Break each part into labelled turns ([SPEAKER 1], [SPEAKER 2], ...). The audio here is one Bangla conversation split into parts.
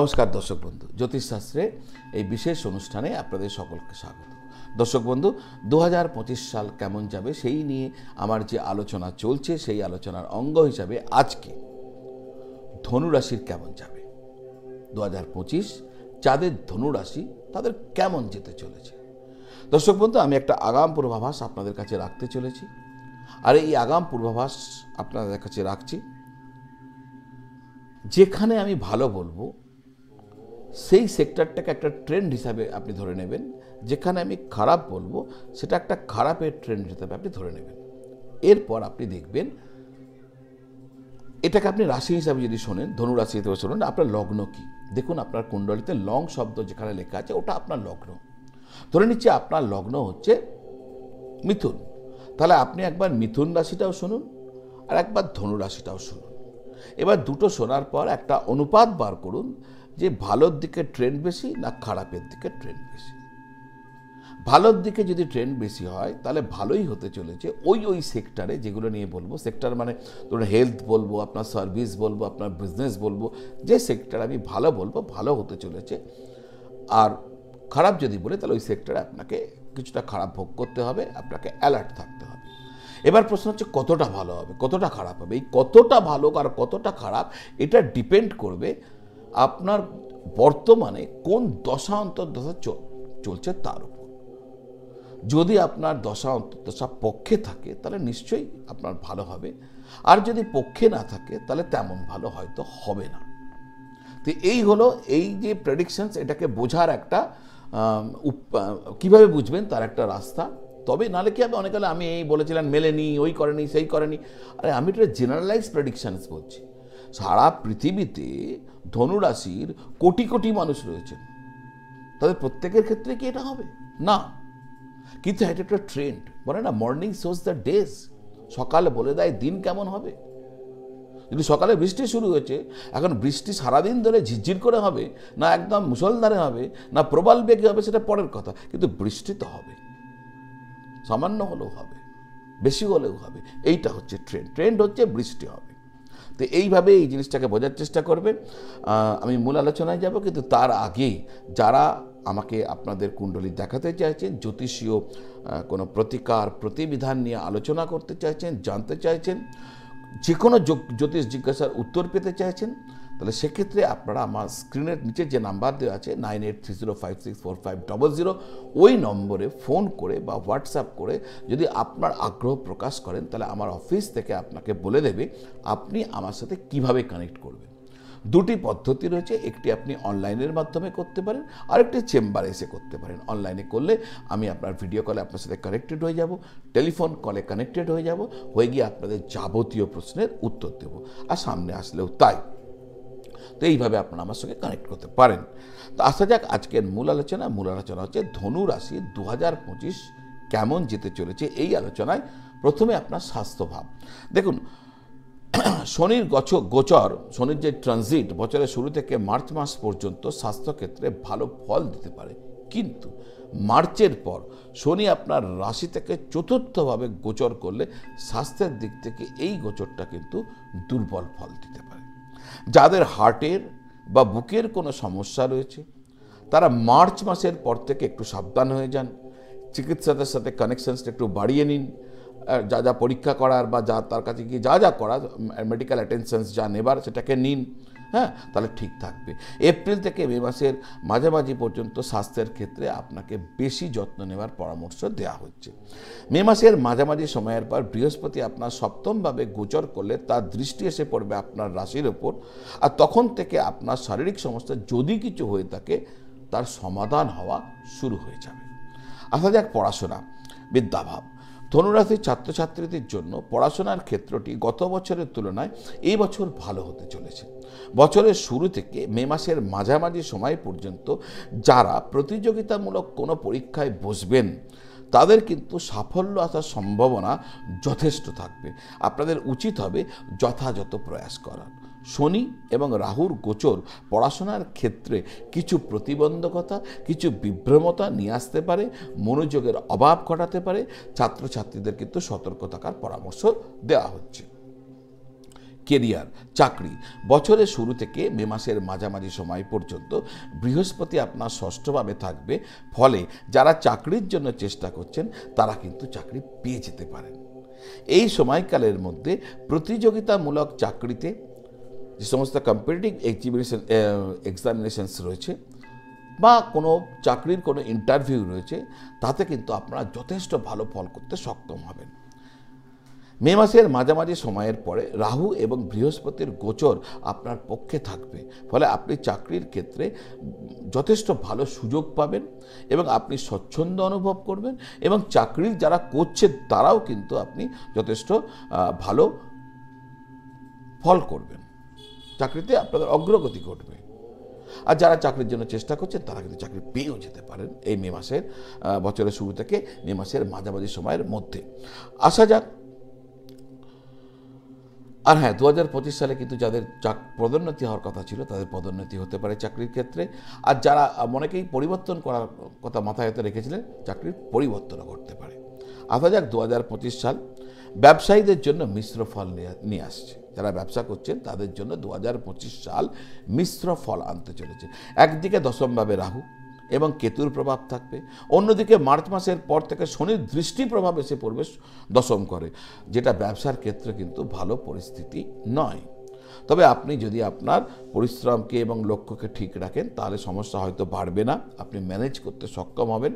[SPEAKER 1] নমস্কার দর্শক বন্ধু, জ্যোতিষশাস্ত্রে এই বিশেষ অনুষ্ঠানে আপনাদের সকলকে স্বাগত। দর্শক বন্ধু, 2025 সাল কেমন যাবে সেই নিয়ে আমার যে আলোচনা চলছে, সেই আলোচনার অঙ্গ হিসাবে আজকে ধনুরাশির কেমন যাবে 2025, যাদের ধনুরাশি তাদের কেমন যেতে চলেছে। দর্শক বন্ধু, আমি একটা আগাম পূর্বাভাস আপনাদের কাছে রাখতে চলেছি, আর এই আগাম পূর্বাভাস আপনাদের কাছে রাখছি। যেখানে আমি ভালো বলবো সেই সেক্টরটাকে একটা ট্রেন্ড হিসাবে আপনি ধরে নেবেন, যেখানে আমি খারাপ বলবো সেটা একটা খারাপের ট্রেন্ড হিসাবে আপনি ধরে নেবেন। এরপর আপনি দেখবেন এটাকে আপনি রাশি হিসাবে যদি শোনেন, ধনুরাশি হিসেবে শোনেন, আপনার লগ্ন কি। দেখুন আপনার কুণ্ডলিতে লং শব্দ যেখানে লেখা আছে ওটা আপনার লগ্ন। ধরে নিচ্ছি আপনার লগ্ন হচ্ছে মিথুন, তাহলে আপনি একবার মিথুন রাশিটাও শুনুন আর একবার ধনু রাশিটাও শুনুন। এবার দুটো শোনার পর একটা অনুপাত বার করুন যে ভালোর দিকে ট্রেন্ড বেশি না খারাপের দিকে ট্রেন্ড বেশি। ভালোর দিকে যদি ট্রেন্ড বেশি হয় তাহলে ভালোই হতে চলেছে ওই সেক্টরে, যেগুলো নিয়ে বলবো। সেক্টর মানে ধরুন হেলথ বলবো, আপনার সার্ভিস বলবো, আপনার বিজনেস বলবো, যে সেক্টর আমি ভালো বলবো ভালো হতে চলেছে। আর খারাপ যদি বলে তাহলে ওই সেক্টরে আপনাকে কিছুটা খারাপ ভোগ করতে হবে, আপনাকে অ্যালার্ট থাকতে হবে। এবার প্রশ্ন হচ্ছে কতটা ভালো হবে, কতটা খারাপ হবে। এই কতটা ভালো আর কতটা খারাপ এটা ডিপেন্ড করবে আপনার বর্তমানে কোন দশা অন্তর্দশা চলছে তার উপর। যদি আপনার দশা অন্তর্দশা পক্ষে থাকে তাহলে নিশ্চয়ই আপনার ভালো হবে, আর যদি পক্ষে না থাকে তাহলে তেমন ভালো হয়তো হবে না। তো এই হলো এই যে প্রেডিকশনস, এটাকে বোঝার একটা কিভাবে বুঝবেন তার একটা রাস্তা। তবে নালে কি হবে, অনেকে আমি এই বলেছিলাম মেলেনি, ওই করেনি, সেই করেনি। আরে আমি এটা জেনারেলাইজ প্রেডিকশনস বলছি। সারা পৃথিবীতে ধনুরাশির কোটি কোটি মানুষ রয়েছেন, তাদের প্রত্যেকের ক্ষেত্রে কি এটা হবে না, কিন্তু এটা একটা ট্রেন্ড। বলে না মর্নিং শোজ দ্য ডেজ, সকালে বলে দেয় দিন কেমন হবে। যদি সকালে বৃষ্টি শুরু হয়েছে, এখন বৃষ্টি সারাদিন ধরে ঝিরঝির করে হবে না একদম মুষলধারে হবে না প্রবল বেগে হবে সেটা পরের কথা, কিন্তু বৃষ্টি তো হবে, সামান্য হলেও হবে, বেশি হলেও হবে। এইটা হচ্ছে ট্রেন্ড। ট্রেন্ড হচ্ছে বৃষ্টি হবে। তো এইভাবে এই জিনিসটাকে বোঝার চেষ্টা করবেন। আমি মূল আলোচনায় যাব, কিন্তু তার আগেই যারা আমাকে আপনাদের কুণ্ডলী দেখাতে চাইছেন, জ্যোতিষীয় কোনো প্রতিকার প্রতিবিধান নিয়ে আলোচনা করতে চাইছেন, জানতে চাইছেন, যে কোনো জ্যোতিষ জিজ্ঞাসার উত্তর পেতে চাইছেন, তাহলে সেক্ষেত্রে আপনারা আমার স্ক্রিনের নিচে যে নাম্বার দেওয়া আছে 9830564500, ওই নম্বরে ফোন করে বা হোয়াটসঅ্যাপ করে যদি আপনার আগ্রহ প্রকাশ করেন, তাহলে আমার অফিস থেকে আপনাকে বলে দেবে আপনি আমার সাথে কিভাবে কানেক্ট করবেন। দুটি পদ্ধতি রয়েছে, একটি আপনি অনলাইনের মাধ্যমে করতে পারেন, আরেকটি চেম্বারে এসে করতে পারেন। অনলাইনে করলে আমি আপনার ভিডিও কলে আপনার সাথে কানেক্টেড হয়ে যাব, টেলিফোন কলে কানেক্টেড হয়ে যাব, হয়ে গিয়ে আপনাদের যাবতীয় প্রশ্নের উত্তর দেব, আর সামনে আসলেও তাই। তো এইভাবে আপনারা আমার সঙ্গে কানেক্ট করতে পারেন। তো আসা যাক আজকের মূল আলোচনা। মূল আলোচনা হচ্ছে ধনু রাশি 2025 কেমন যেতে চলেছে। এই আলোচনায় প্রথমে আপনার স্বাস্থ্যভাব দেখুন। শনির গোচর, শনির যে ট্রানজিট বছরের শুরু থেকে মার্চ মাস পর্যন্ত স্বাস্থ্যক্ষেত্রে ভালো ফল দিতে পারে, কিন্তু মার্চের পর শনি আপনার রাশি থেকে চতুর্থভাবে গোচর করলে স্বাস্থ্যের দিক থেকে এই গোচরটা কিন্তু দুর্বল ফল দিতে পারে। যাদের হার্টের বা বুকের কোনো সমস্যা রয়েছে তারা মার্চ মাসের পর থেকে একটু সাবধান হয়ে যান, চিকিৎসাদের সাথে কানেকশনসটা একটু বাড়িয়ে নিন, যা যা পরীক্ষা করার বা যা তার কাছে গিয়ে যা যা করার মেডিকেল অ্যাটেনশনস যা নেবার সেটাকে নিন, হ্যাঁ, তাহলে ঠিক থাকবে। এপ্রিল থেকে মে মাসের মাঝামাঝি পর্যন্ত স্বাস্থ্যের ক্ষেত্রে আপনাকে বেশি যত্ন নেওয়ার পরামর্শ দেওয়া হচ্ছে। মে মাসের মাঝামাঝি সময়ের পর বৃহস্পতি আপনার সপ্তমভাবে গোচর করলে তার দৃষ্টি এসে পড়বে আপনার রাশির ওপর, আর তখন থেকে আপনার শারীরিক সমস্যা যদি কিছু হয়ে থাকে তার সমাধান হওয়া শুরু হয়ে যাবে। আসা যাক পড়াশোনা, বিদ্যাভাব। ধনুরাশির ছাত্রছাত্রীদের জন্য পড়াশোনার ক্ষেত্রটি গত বছরের তুলনায় এই বছর ভালো হতে চলেছে। বছরের শুরু থেকে মে মাসের মাঝামাঝি সময় পর্যন্ত যারা প্রতিযোগিতামূলক কোনো পরীক্ষায় বসবেন তাদের কিন্তু সাফল্য আসার সম্ভাবনা যথেষ্ট থাকবে। আপনাদের উচিত হবে যথাযথ প্রয়াস করার। শনি এবং রাহুর গোচর পড়াশোনার ক্ষেত্রে কিছু প্রতিবন্ধকতা, কিছু বিভ্রমতা নিয়ে আসতে পারে, মনোযোগের অভাব ঘটাতে পারে। ছাত্রছাত্রীদের কিন্তু সতর্ক থাকার পরামর্শ দেওয়া হচ্ছে। কেরিয়ার, চাকরি, বছরের শুরু থেকে মে মাসের মাঝামাঝি সময় পর্যন্ত বৃহস্পতি আপনার ষষ্ঠভাবে থাকবে, ফলে যারা চাকরির জন্য চেষ্টা করছেন তারা কিন্তু চাকরি পেয়ে যেতে পারেন। এই সময়কালের মধ্যে প্রতিযোগিতামূলক চাকরিতে যে সমস্ত কম্পিটিটিভ এক্সামিনেশনস রয়েছে বা কোনো চাকরির কোনো ইন্টারভিউ রয়েছে, তাতে কিন্তু আপনারা যথেষ্ট ভালো ফল করতে সক্ষম হবেন। মে মাসের মাঝামাঝি সময়ের পরে রাহু এবং বৃহস্পতির গোচর আপনার পক্ষে থাকবে, ফলে আপনি চাকরির ক্ষেত্রে যথেষ্ট ভালো সুযোগ পাবেন এবং আপনি স্বচ্ছন্দ অনুভব করবেন, এবং চাকরির যারা করছে তারাও কিন্তু আপনি যথেষ্ট ভালো ফল করবেন, চাকরিতে আপনাদের অগ্রগতি ঘটবে। আর যারা চাকরির জন্য চেষ্টা করছেন তারা কিন্তু চাকরি পেয়েও যেতে পারেন এই মে মাসের বছরের শুরু থেকে মে মাসের মাঝামাঝি সময়ের মধ্যে। আসা যাক, আর হ্যাঁ, 2025 সালে কিন্তু যাদের পদোন্নতি হওয়ার কথা ছিল তাদের পদোন্নতি হতে পারে চাকরির ক্ষেত্রে। আর যারা অনেকেই পরিবর্তন করার কথা মাথায় হতে রেখেছিলেন, চাকরির পরিবর্তনও ঘটতে পারে। আসা যাক 2025 সাল ব্যবসায়ীদের জন্য মিশ্র ফল নিয়ে আসছে। যারা ব্যবসা করছেন তাদের জন্য 2025 সাল মিশ্র ফল আনতে চলেছে। একদিকে দশমভাবে রাহু এবং কেতুর প্রভাব থাকবে, অন্যদিকে মার্চ মাসের পর থেকে শনির দৃষ্টি প্রভাব এসে পড়বে দশম করে, যেটা ব্যবসার ক্ষেত্রে কিন্তু ভালো পরিস্থিতি নয়। তবে আপনি যদি আপনার পরিশ্রমকে এবং লক্ষ্যকে ঠিক রাখেন তাহলে সমস্যা হয়তো বাড়বে না, আপনি ম্যানেজ করতে সক্ষম হবেন।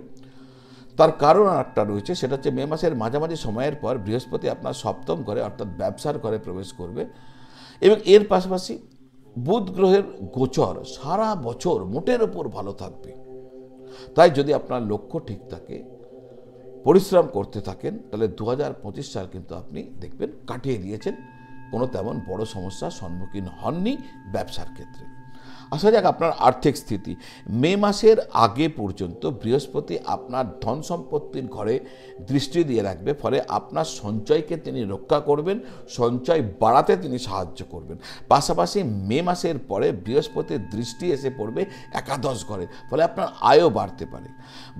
[SPEAKER 1] তার কারণ একটা রয়েছে, সেটা হচ্ছে মে মাসের মাঝামাঝি সময়ের পর বৃহস্পতি আপনার সপ্তম ঘরে অর্থাৎ ব্যবসার ঘরে প্রবেশ করবে, এবং এর পাশাপাশি বুধ গ্রহের গোচর সারা বছর মোটের ওপর ভালো থাকবে। তাই যদি আপনার লক্ষ্য ঠিক থাকে, পরিশ্রম করতে থাকেন, তাহলে 2025 সাল কিন্তু আপনি দেখবেন কাটিয়ে দিয়েছেন, কোনো তেমন বড় সমস্যার সম্মুখীন হননি ব্যবসার ক্ষেত্রে। আসা যাক আপনার আর্থিক স্থিতি। মে মাসের আগে পর্যন্ত বৃহস্পতি আপনার ধন সম্পত্তির ঘরে দৃষ্টি দিয়ে রাখবে, ফলে আপনার সঞ্চয়কে তিনি রক্ষা করবেন, সঞ্চয় বাড়াতে তিনি সাহায্য করবেন। পাশাপাশি মে মাসের পরে বৃহস্পতির দৃষ্টি এসে পড়বে একাদশ ঘরে, ফলে আপনার আয়ও বাড়তে পারে।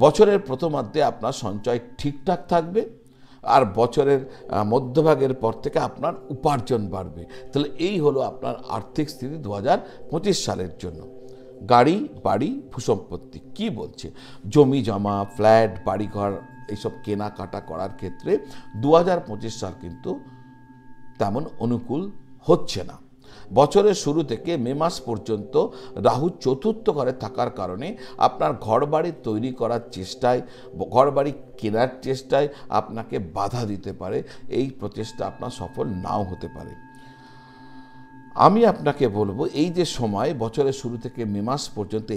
[SPEAKER 1] বছরের প্রথমার্ধে আপনার সঞ্চয় ঠিকঠাক থাকবে, আর বছরের মধ্যভাগের পর থেকে আপনার উপার্জন বাড়বে। তাহলে এই হলো আপনার আর্থিক স্থিতি 2025 সালের জন্য। গাড়ি, বাড়ি, ভূসম্পত্তি কি বলছে? জমি জমা, ফ্ল্যাট, বাড়িঘর এইসব কেনাকাটা করার ক্ষেত্রে 2025 সাল কিন্তু তেমন অনুকূল হচ্ছে না। বছরের শুরু থেকে মে মাস পর্যন্ত রাহু চতুর্থ ঘরে থাকার কারণে আপনার ঘরবাড়ি তৈরি করার চেষ্টায়, ঘরবাড়ি কেনার চেষ্টায় আপনাকে বাধা দিতে পারে। এই প্রচেষ্টা আপনার সফল নাও হতে পারে। আমি আপনাকে বলবো, এই যে সময় বছরের শুরু থেকে মে মাস পর্যন্ত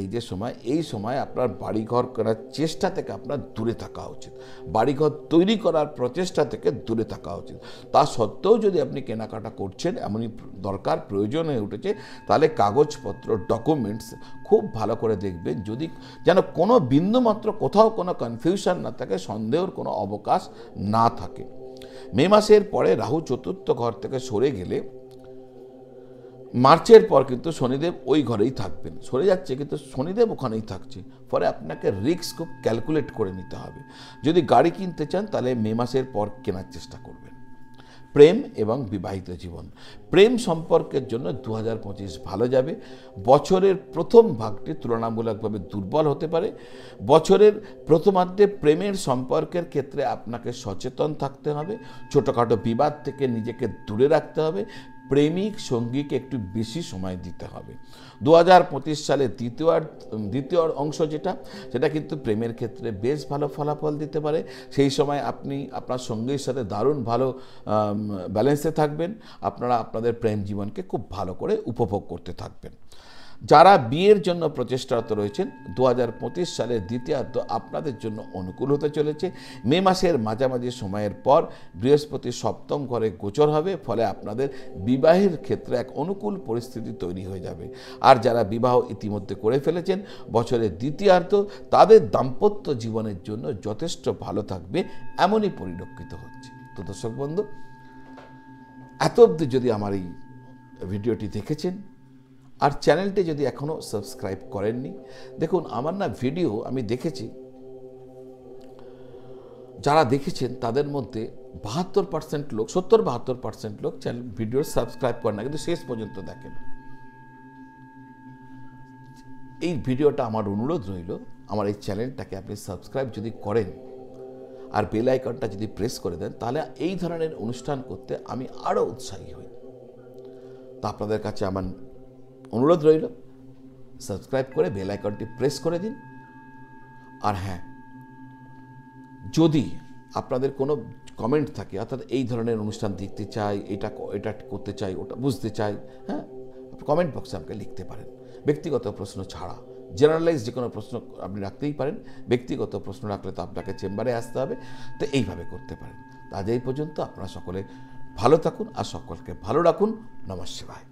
[SPEAKER 1] এই সময় আপনার বাড়িঘর করার চেষ্টা থেকে আপনার দূরে থাকা উচিত, বাড়িঘর তৈরি করার প্রচেষ্টা থেকে দূরে থাকা উচিত। তা সত্ত্বেও যদি আপনি কেনাকাটা করছেন, এমনই দরকার প্রয়োজন হয়ে উঠেছে, তাহলে কাগজপত্র, ডকুমেন্টস খুব ভালো করে দেখবেন, যদি যেন কোনো বিন্দুমাত্র কোথাও কোনো কনফিউশন না থাকে, সন্দেহের কোনো অবকাশ না থাকে। মে মাসের পরে রাহু চতুর্থ ঘর থেকে সরে গেলে মার্চের পর কিন্তু শনিদেব ওই ঘরেই থাকবেন, সরে যাচ্ছে কিন্তু শনিদেব ওখানেই থাকছে, ফলে আপনাকে রিস্ক খুব ক্যালকুলেট করে নিতে হবে। যদি গাড়ি কিনতে চান তাহলে মে মাসের পর কেনার চেষ্টা করবেন। প্রেম এবং বিবাহিত জীবন, প্রেম সম্পর্কের জন্য 2025 ভালো যাবে। বছরের প্রথম ভাগটি তুলনামূলকভাবে দুর্বল হতে পারে। বছরের প্রথমার্ধে প্রেমের সম্পর্কের ক্ষেত্রে আপনাকে সচেতন থাকতে হবে, ছোটোখাটো বিবাদ থেকে নিজেকে দূরে রাখতে হবে, প্রেমিক সঙ্গীকে একটু বেশি সময় দিতে হবে। 2025 সালে দ্বিতীয় অংশ সেটা কিন্তু প্রেমের ক্ষেত্রে বেশ ভালো ফলাফল দিতে পারে। সেই সময় আপনি আপনার সঙ্গীর সাথে দারুণ ভালো ব্যালেন্সে থাকবেন, আপনারা আপনাদের প্রেম জীবনকে খুব ভালো করে উপভোগ করতে থাকবেন। যারা বিয়ের জন্য প্রচেষ্টারত রয়েছেন, 2025 সালের দ্বিতীয়ার্ধ আপনাদের জন্য অনুকূল হতে চলেছে। মে মাসের মাঝামাঝি সময়ের পর বৃহস্পতি সপ্তম ঘরে গোচর হবে, ফলে আপনাদের বিবাহের ক্ষেত্রে এক অনুকূল পরিস্থিতি তৈরি হয়ে যাবে। আর যারা বিবাহ ইতিমধ্যে করে ফেলেছেন, বছরের দ্বিতীয়ার্ধ তাদের দাম্পত্য জীবনের জন্য যথেষ্ট ভালো থাকবে, এমনই পরিলক্ষিত হচ্ছে। তো দর্শক বন্ধু, এত অবধি যদি আমার এই ভিডিওটি দেখেছেন আর চ্যানেলটি যদি এখনও সাবস্ক্রাইব করেননি, দেখুন আমার ভিডিও আমি দেখেছি, যারা দেখেছেন তাদের মধ্যে 72% লোক, 70-72% লোক চ্যানেল ভিডিও সাবস্ক্রাইব করে না, কিন্তু শেষ পর্যন্ত দেখেন। এই ভিডিওটা আমার অনুরোধ রইল, আমার এই চ্যানেলটাকে আপনি সাবস্ক্রাইব যদি করেন আর বেল আইকনটা যদি প্রেস করে দেন, তাহলে এই ধরনের অনুষ্ঠান করতে আমি আরও উৎসাহী হই। তো আপনাদের কাছে আমার অনুরোধ রইল, সাবস্ক্রাইব করে বেল আইকনটি প্রেস করে দিন। আর হ্যাঁ, যদি আপনাদের কোনো কমেন্ট থাকে, অর্থাৎ এই ধরনের অনুষ্ঠান দেখতে চাই, এটা করতে চাই, ওটা বুঝতে চাই, হ্যাঁ, কমেন্ট বক্সে আমাকে লিখতে পারেন। ব্যক্তিগত প্রশ্ন ছাড়া জেনারেলাইজ যে কোনো প্রশ্ন আপনি রাখতেই পারেন। ব্যক্তিগত প্রশ্ন রাখলে তো আপনাকে চেম্বারে আসতে হবে, তো এইভাবে করতে পারেন। আজ এই পর্যন্ত। আপনারা সকলে ভালো থাকুন আর সকলকে ভালো রাখুন। নমঃ শিবায়।